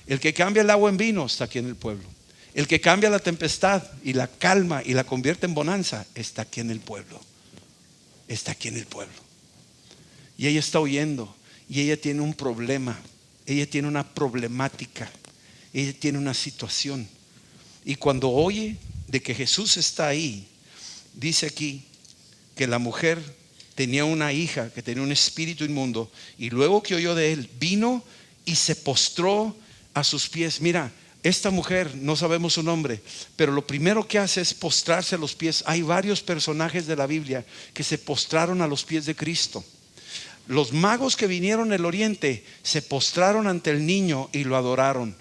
S4: el que cambia el agua en vino está aquí en el pueblo, el que cambia la tempestad y la calma y la convierte en bonanza está aquí en el pueblo. Está aquí en el pueblo. Y ella está oyendo y ella tiene un problema, ella tiene una problemática, ella tiene una situación. Y cuando oye de que Jesús está ahí, dice aquí que la mujer tenía una hija que tenía un espíritu inmundo, y luego que oyó de él, vino y se postró a sus pies. Mira, esta mujer, no sabemos su nombre, pero lo primero que hace es postrarse a los pies. Hay varios personajes de la Biblia que se postraron a los pies de Cristo. Los magos que vinieron del oriente se postraron ante el niño y lo adoraron.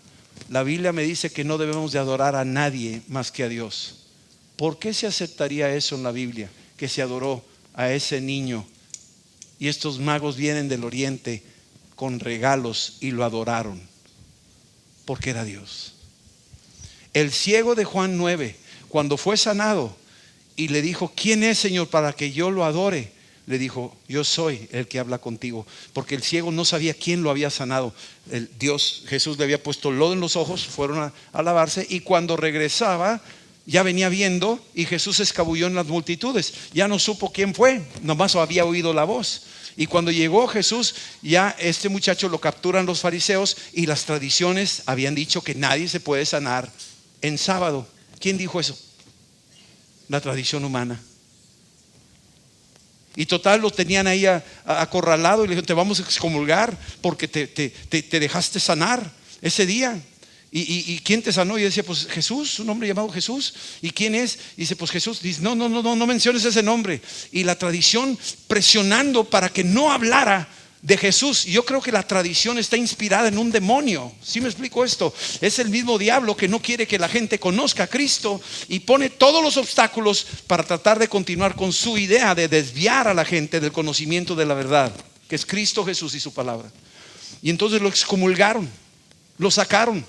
S4: La Biblia me dice que no debemos de adorar a nadie más que a Dios. ¿Por qué se aceptaría eso en la Biblia? Que se adoró a ese niño y estos magos vienen del oriente con regalos y lo adoraron porque era Dios. El ciego de Juan 9, cuando fue sanado y le dijo: ¿quién es, Señor, para que yo lo adore? Le dijo: yo soy el que habla contigo. Porque el ciego no sabía quién lo había sanado. Jesús le había puesto lodo en los ojos, fueron a lavarse, y cuando regresaba ya venía viendo, y Jesús se escabulló en las multitudes. Ya no supo quién fue, nomás había oído la voz. Y cuando llegó Jesús, ya este muchacho lo capturan los fariseos, y las tradiciones habían dicho que nadie se puede sanar en sábado. ¿Quién dijo eso? La tradición humana. Y total, lo tenían ahí acorralado y le dijeron: te vamos a excomulgar porque te dejaste sanar ese día. ¿Y quién te sanó? Y decía: pues Jesús, un hombre llamado Jesús. ¿Y quién es? Y dice: pues Jesús. Dice: no menciones ese nombre. Y la tradición presionando para que no hablara de Jesús. Y yo creo que la tradición está inspirada en un demonio. ¿Sí me explico esto? Es el mismo diablo que no quiere que la gente conozca a Cristo y pone todos los obstáculos para tratar de continuar con su idea de desviar a la gente del conocimiento de la verdad, que es Cristo Jesús y su palabra. Y entonces lo excomulgaron, lo sacaron.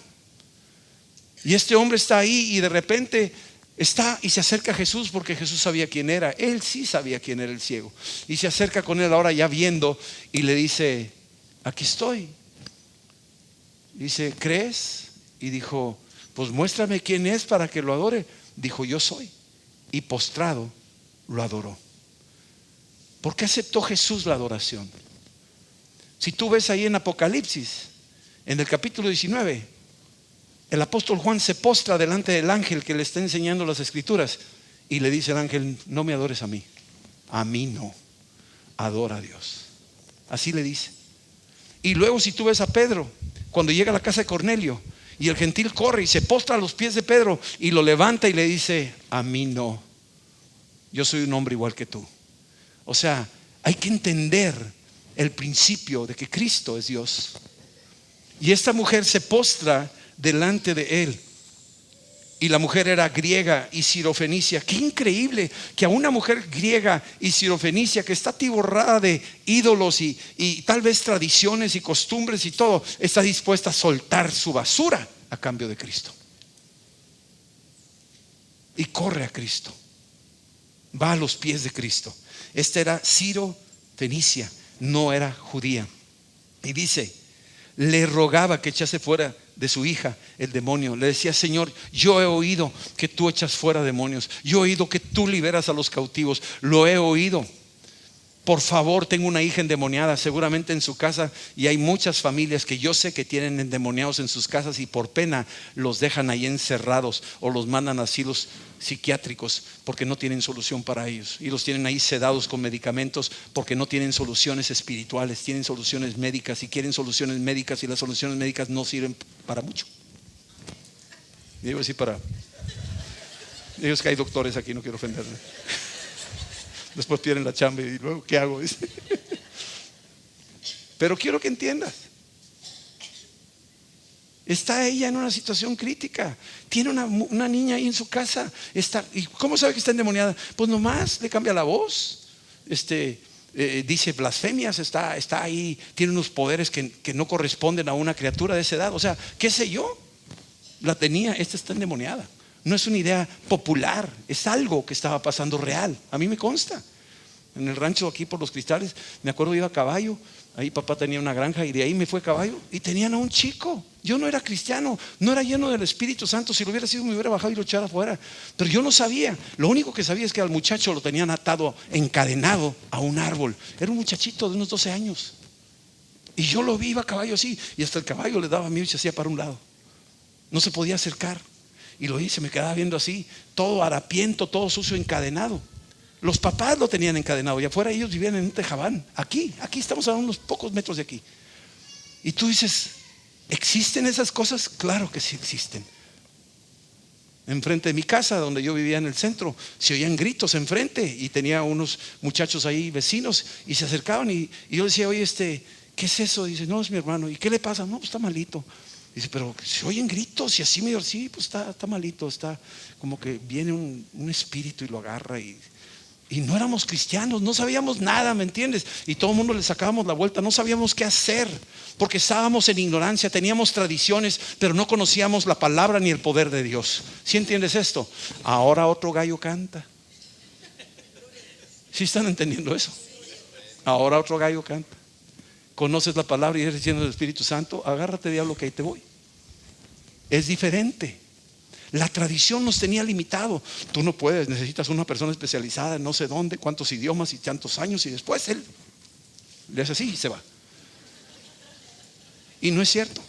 S4: Y este hombre está ahí y de repente está y se acerca a Jesús, porque Jesús sabía quién era. Él sí sabía quién era el ciego. Y se acerca con él ahora ya viendo y le dice: aquí estoy. Dice: ¿crees? Y dijo: pues muéstrame quién es para que lo adore. Dijo: yo soy. Y postrado lo adoró. ¿Por qué aceptó Jesús la adoración? Si tú ves ahí en Apocalipsis, en el capítulo 19, el apóstol Juan se postra delante del ángel que le está enseñando las escrituras y le dice al ángel: no me adores a mí no, adora a Dios. Así le dice. Y luego si tú ves a Pedro, cuando llega a la casa de Cornelio, y el gentil corre y se postra a los pies de Pedro y lo levanta y le dice: a mí no, yo soy un hombre igual que tú. O sea, hay que entender el principio de que Cristo es Dios. Y esta mujer se postra delante de él. Y la mujer era griega y sirofenicia. Qué increíble que a una mujer griega y sirofenicia, que está atiborrada de ídolos y tal vez tradiciones y costumbres y todo, está dispuesta a soltar su basura a cambio de Cristo. Y corre a Cristo, va a los pies de Cristo. Esta era sirofenicia, no era judía. Y dice: le rogaba que echase fuera de su hija el demonio. Le decía: Señor, yo he oído que tú echas fuera demonios, yo he oído que tú liberas a los cautivos, lo he oído. Por favor, tengo una hija endemoniada seguramente en su casa, y hay muchas familias que yo sé que tienen endemoniados en sus casas, y por pena los dejan ahí encerrados o los mandan a asilos psiquiátricos porque no tienen solución para ellos, y los tienen ahí sedados con medicamentos porque no tienen soluciones espirituales, tienen soluciones médicas y quieren soluciones médicas, y las soluciones médicas no sirven para mucho. Digo así para... Digo, es que hay doctores aquí, no quiero ofenderme. Después pierden la chamba y luego ¿qué hago? Pero quiero que entiendas, está ella en una situación crítica. Tiene una niña ahí en su casa. ¿Y cómo sabe que está endemoniada? Pues nomás le cambia la voz, dice blasfemias, está ahí, tiene unos poderes que no corresponden a una criatura de esa edad. O sea, qué sé yo, la tenía, esta está endemoniada. No es una idea popular, es algo que estaba pasando real. A mí me consta. En el rancho aquí por Los Cristales, me acuerdo, iba a caballo. Ahí papá tenía una granja y de ahí me fue a caballo. Y tenían a un chico. Yo no era cristiano, no era lleno del Espíritu Santo. Si lo hubiera sido, me hubiera bajado y lo echara afuera. Pero yo no sabía. Lo único que sabía es que al muchacho lo tenían atado, encadenado a un árbol. Era un muchachito de unos 12 años. Y yo lo vi, iba a caballo así. Y hasta el caballo le daba miedo y se hacía para un lado. No se podía acercar. Y lo hice, me quedaba viendo así, todo harapiento, todo sucio, encadenado. Los papás lo tenían encadenado, y afuera ellos vivían en un tejabán. Aquí estamos a unos pocos metros de aquí. Y tú dices: ¿existen esas cosas? Claro que sí existen. Enfrente de mi casa, donde yo vivía en el centro, se oían gritos enfrente, y tenía unos muchachos ahí, vecinos, y se acercaban, y yo decía: oye, ¿qué es eso? Dice: no, es mi hermano. ¿Y qué le pasa? No, pues está malito. Dice: pero se oyen gritos y así medio. Sí, pues está malito, está como que viene un espíritu y lo agarra. Y no éramos cristianos, no sabíamos nada, ¿me entiendes? Y todo el mundo le sacábamos la vuelta, no sabíamos qué hacer, porque estábamos en ignorancia, teníamos tradiciones, pero no conocíamos la palabra ni el poder de Dios. ¿Sí entiendes esto? Ahora otro gallo canta. ¿Sí están entendiendo eso? Ahora otro gallo canta. Conoces la palabra y eres lleno del Espíritu Santo, agárrate, diablo, que ahí te voy. Es diferente. La tradición nos tenía limitado. Tú no puedes, necesitas una persona especializada en no sé dónde, cuántos idiomas y tantos años, y después él. Le hace así y se va. Y no es cierto.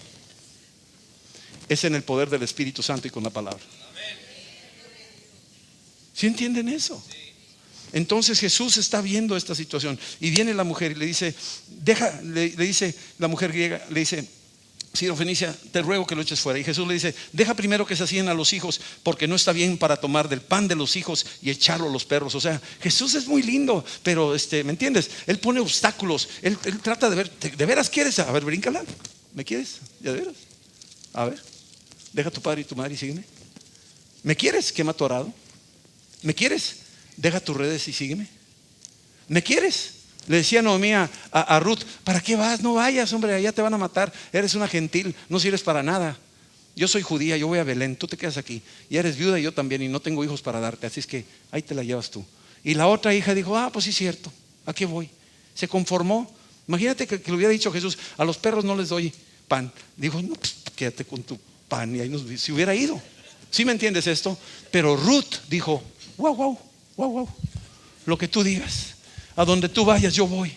S4: Es en el poder del Espíritu Santo y con la palabra. ¿Sí entienden eso? Entonces Jesús está viendo esta situación y viene la mujer y le dice, le dice la mujer griega, le dice, Sirofenicia, te ruego que lo eches fuera. Y Jesús le dice, deja primero que sacien a los hijos, porque no está bien para tomar del pan de los hijos y echarlo a los perros. O sea, Jesús es muy lindo, pero ¿me entiendes? Él pone obstáculos. Él trata de ver, ¿de veras quieres? A ver, bríncala. ¿Me quieres? ¿Ya de veras? A ver, deja a tu padre y tu madre y sígueme. ¿Me quieres? Quema tu arado. ¿Me quieres? Deja tus redes y sígueme. ¿Me quieres? Le decía Noemí a Ruth, ¿para qué vas? No vayas, hombre, allá te van a matar. Eres una gentil, no sirves para nada. Yo soy judía, yo voy a Belén, tú te quedas aquí. Y eres viuda y yo también, y no tengo hijos para darte, así es que ahí te la llevas tú. Y la otra hija dijo, pues sí es cierto, ¿a qué voy? Se conformó. Imagínate que le hubiera dicho Jesús, a los perros no les doy pan. Dijo, no, pues quédate con tu pan. Y ahí se hubiera ido. ¿Sí me entiendes esto? Pero Ruth dijo, wow, lo que tú digas, a donde tú vayas yo voy.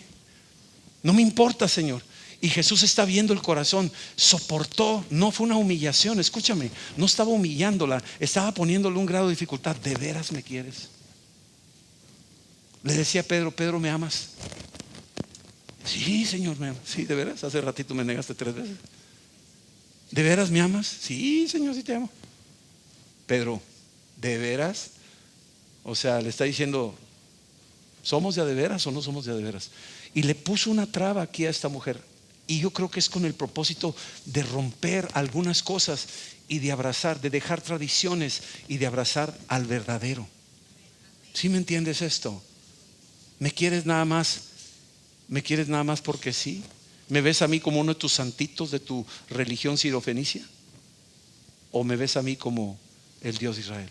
S4: No me importa, Señor. Y Jesús está viendo el corazón. Soportó, no fue una humillación. Escúchame, no estaba humillándola, estaba poniéndole un grado de dificultad. ¿De veras me quieres? Le decía a Pedro, Pedro, ¿me amas? Sí, Señor, me amas. Sí, de veras, hace ratito me negaste 3 veces. ¿De veras me amas? Sí, Señor, sí te amo. Pedro, ¿de veras? O sea, le está diciendo, ¿somos de veras o no somos de veras? Y le puso una traba aquí a esta mujer. Y yo creo que es con el propósito de romper algunas cosas y de abrazar, de dejar tradiciones y de abrazar al verdadero. ¿Sí me entiendes esto? ¿Me quieres nada más? ¿Me quieres nada más porque sí? ¿Me ves a mí como uno de tus santitos de tu religión sirofenicia? ¿O me ves a mí como el Dios de Israel?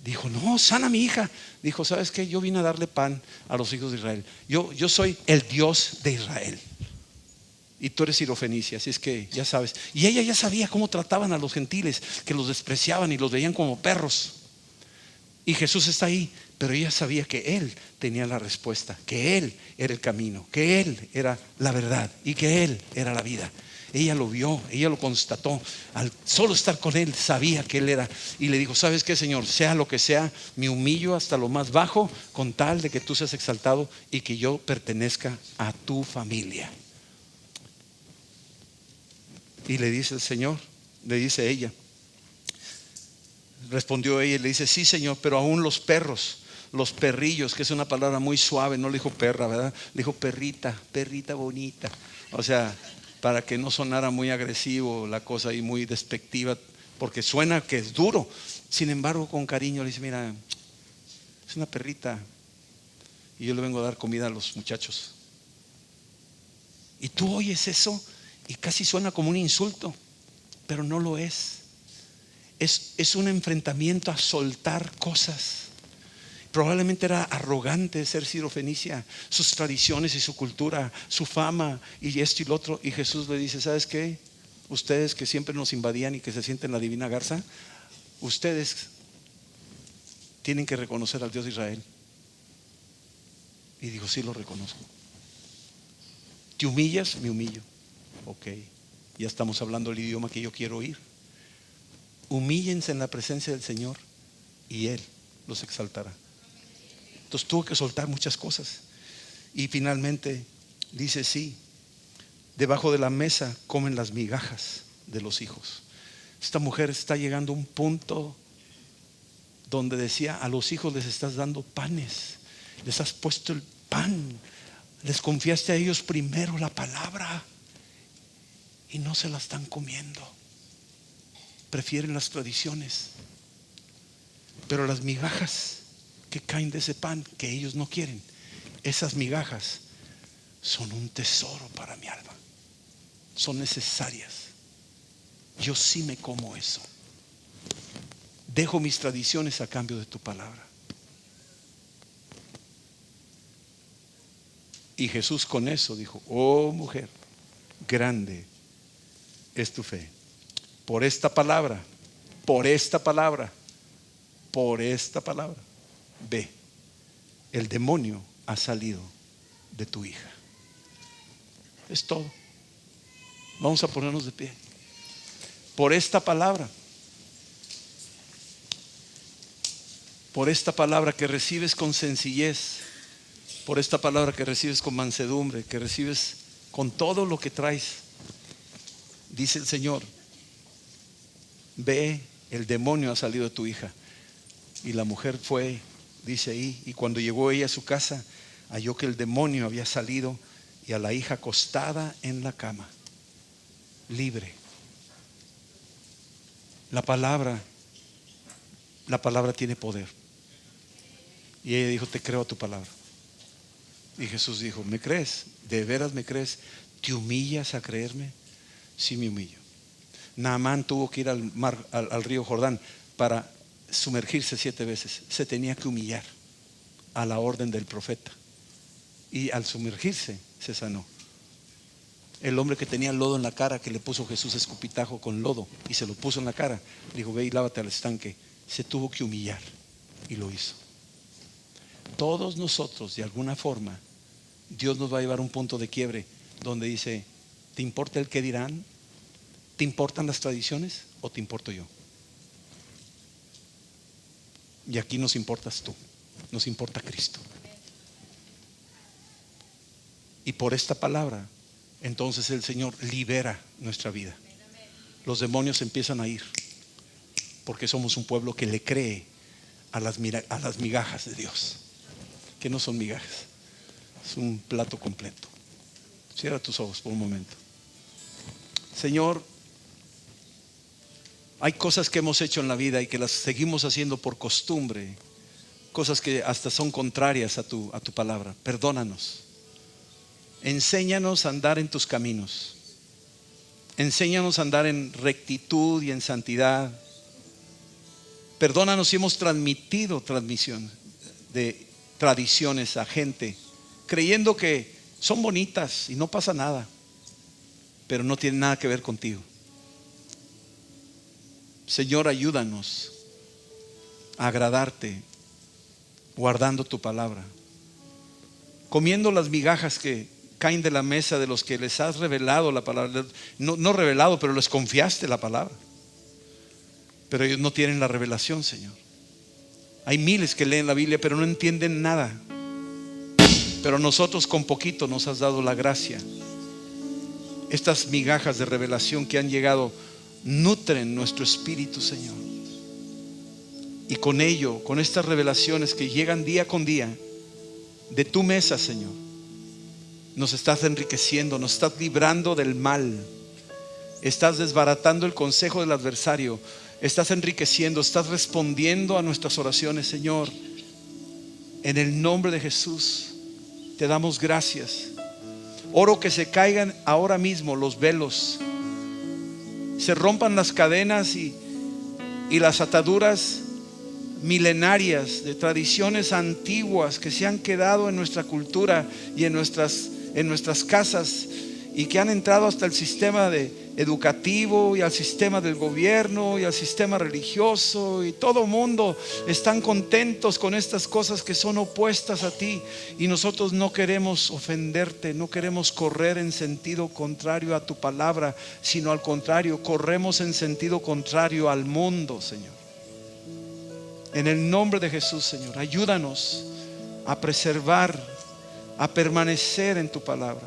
S4: Dijo, no, sana a mi hija. Dijo, ¿sabes qué? Yo vine a darle pan a los hijos de Israel. Yo soy el Dios de Israel. Y tú eres sirofenicia, así es que ya sabes. Y ella ya sabía cómo trataban a los gentiles, que los despreciaban y los veían como perros. Y Jesús está ahí, pero ella sabía que Él tenía la respuesta, que Él era el camino, que Él era la verdad y que Él era la vida. Ella lo vio, ella lo constató. Al solo estar con Él sabía que Él era. Y le dijo, ¿sabes qué, Señor? Sea lo que sea, me humillo hasta lo más bajo con tal de que tú seas exaltado y que yo pertenezca a tu familia. Y le dice el Señor, le dice ella. Respondió ella y le dice, sí, Señor, pero aún los perros, los perrillos, que es una palabra muy suave, no le dijo perra, ¿verdad? Le dijo perrita, perrita bonita. O sea, para que no sonara muy agresivo la cosa y muy despectiva, porque suena que es duro. Sin embargo, con cariño le dice, mira, es una perrita y yo le vengo a dar comida a los muchachos. Y tú oyes eso y casi suena como un insulto, pero no lo es. Es un enfrentamiento a soltar cosas. Probablemente era arrogante de ser sirofenicia, sus tradiciones y su cultura, su fama y esto y lo otro. Y Jesús le dice, ¿sabes qué? Ustedes que siempre nos invadían y que se sienten la divina garza, ustedes tienen que reconocer al Dios de Israel. Y digo, sí lo reconozco. ¿Te humillas? Me humillo. Ok, ya estamos hablando el idioma que yo quiero oír. Humíllense en la presencia del Señor y Él los exaltará. Entonces tuvo que soltar muchas cosas. Y finalmente dice, sí, debajo de la mesa comen las migajas de los hijos. Esta mujer está llegando a un punto donde decía, a los hijos les estás dando panes, les has puesto el pan, les confiaste a ellos primero la palabra y no se la están comiendo. Prefieren las tradiciones. Pero las migajas que caen de ese pan que ellos no quieren, esas migajas son un tesoro para mi alma. Son necesarias. Yo sí me como eso. Dejo mis tradiciones a cambio de tu palabra. Y Jesús con eso dijo, oh mujer, grande es tu fe. Por esta palabra, ve, el demonio ha salido de tu hija. Es todo. Vamos a ponernos de pie. Por esta palabra que recibes con sencillez, por esta palabra que recibes con mansedumbre, que recibes con todo lo que traes, dice el Señor: ve, el demonio ha salido de tu hija. Y la mujer fue, dice ahí, y cuando llegó ella a su casa, halló que el demonio había salido y a la hija acostada en la cama, libre. La palabra tiene poder. Y ella dijo: te creo a tu palabra. Y Jesús dijo: ¿me crees? ¿De veras me crees? ¿Te humillas a creerme? Sí, me humillo. Naamán tuvo que ir al mar, al río Jordán, para sumergirse 7 veces. Se tenía que humillar a la orden del profeta. Y al sumergirse se sanó. El hombre que tenía lodo en la cara, que le puso Jesús escupitajo con lodo y se lo puso en la cara, dijo: ve y lávate al estanque. Se tuvo que humillar y lo hizo. Todos nosotros, de alguna forma, Dios nos va a llevar a un punto de quiebre donde dice: ¿te importa el qué dirán? ¿Te importan las tradiciones o te importo yo? Y aquí nos importas tú, nos importa Cristo. Y por esta palabra, entonces el Señor libera nuestra vida. Los demonios empiezan a ir, porque somos un pueblo que le cree a las migajas de Dios, que no son migajas, es un plato completo. Cierra tus ojos por un momento. Señor, hay cosas que hemos hecho en la vida y que las seguimos haciendo por costumbre, cosas que hasta son contrarias a tu palabra. Perdónanos. Enséñanos a andar en tus caminos. Enséñanos a andar en rectitud y en santidad. Perdónanos si hemos transmitido tradiciones a gente, creyendo que son bonitas y no pasa nada, pero no tienen nada que ver contigo. Señor, ayúdanos a agradarte, guardando tu palabra, comiendo las migajas que caen de la mesa de los que les has revelado la palabra. No revelado, pero les confiaste la palabra, pero ellos no tienen la revelación, Señor. Hay miles que leen la Biblia pero no entienden nada, pero nosotros con poquito nos has dado la gracia. Estas migajas de revelación que han llegado nutren nuestro espíritu, Señor, y con ello, con estas revelaciones que llegan día con día de tu mesa, Señor, nos estás enriqueciendo, nos estás librando del mal, estás desbaratando el consejo del adversario, estás enriqueciendo, estás respondiendo a nuestras oraciones, Señor. En el nombre de Jesús te damos gracias. Oro que se caigan ahora mismo los velos, se rompan las cadenas y las ataduras milenarias de tradiciones antiguas que se han quedado en nuestra cultura y en nuestras casas, y que han entrado hasta el sistema educativo y al sistema del gobierno y al sistema religioso, y todo mundo están contentos con estas cosas que son opuestas a ti, y nosotros no queremos ofenderte, no queremos correr en sentido contrario a tu palabra, sino al contrario, corremos en sentido contrario al mundo, Señor. En el nombre de Jesús, Señor, ayúdanos a preservar, a permanecer en tu palabra,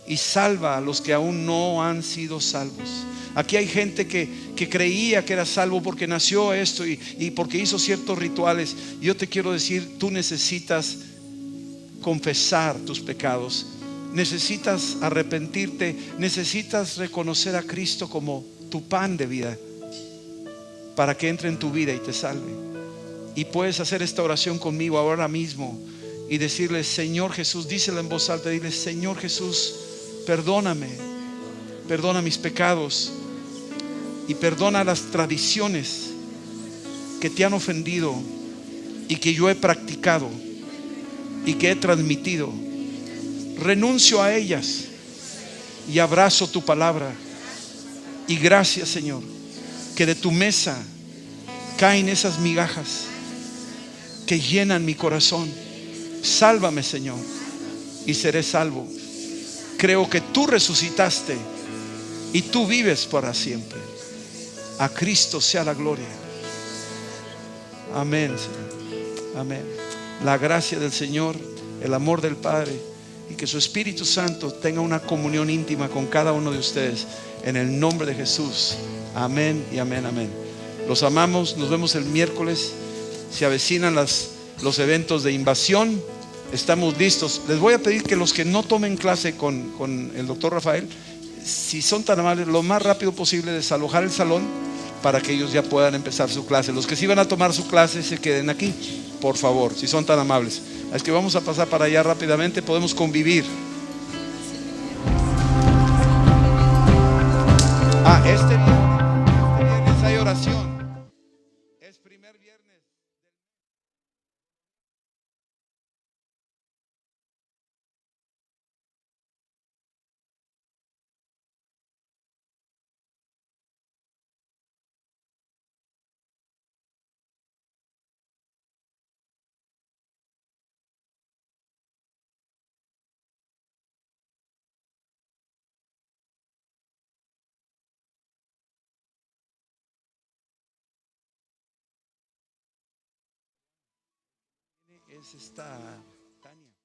S4: y salva a los que aún no han sido salvos. Aquí hay gente que creía que era salvo porque nació esto y porque hizo ciertos rituales. Yo te quiero decir, tú necesitas confesar tus pecados, necesitas arrepentirte, necesitas reconocer a Cristo como tu pan de vida para que entre en tu vida y te salve. Y puedes hacer esta oración conmigo ahora mismo y decirle: Señor Jesús, díselo en voz alta, dile: Señor Jesús, perdóname, perdona mis pecados y perdona las tradiciones que te han ofendido y que yo he practicado y que he transmitido. Renuncio a ellas y abrazo tu palabra. Y gracias, Señor, que de tu mesa caen esas migajas que llenan mi corazón. Sálvame, Señor, y seré salvo. Creo que tú resucitaste y tú vives para siempre. A Cristo sea la gloria. Amén, Señor. Amén. La gracia del Señor, el amor del Padre y que su Espíritu Santo tenga una comunión íntima con cada uno de ustedes en el nombre de Jesús. Amén y amén, amén. Los amamos, nos vemos el miércoles. Se avecinan los eventos de invasión. Estamos listos. Les voy a pedir que los que no tomen clase con el doctor Rafael, si son tan amables, lo más rápido posible desalojar el salón para que ellos ya puedan empezar su clase. Los que sí van a tomar su clase se queden aquí, por favor, si son tan amables. Es que vamos a pasar para allá rápidamente, podemos convivir. Este viernes hay oración. Es primer viernes. Es esta Tania.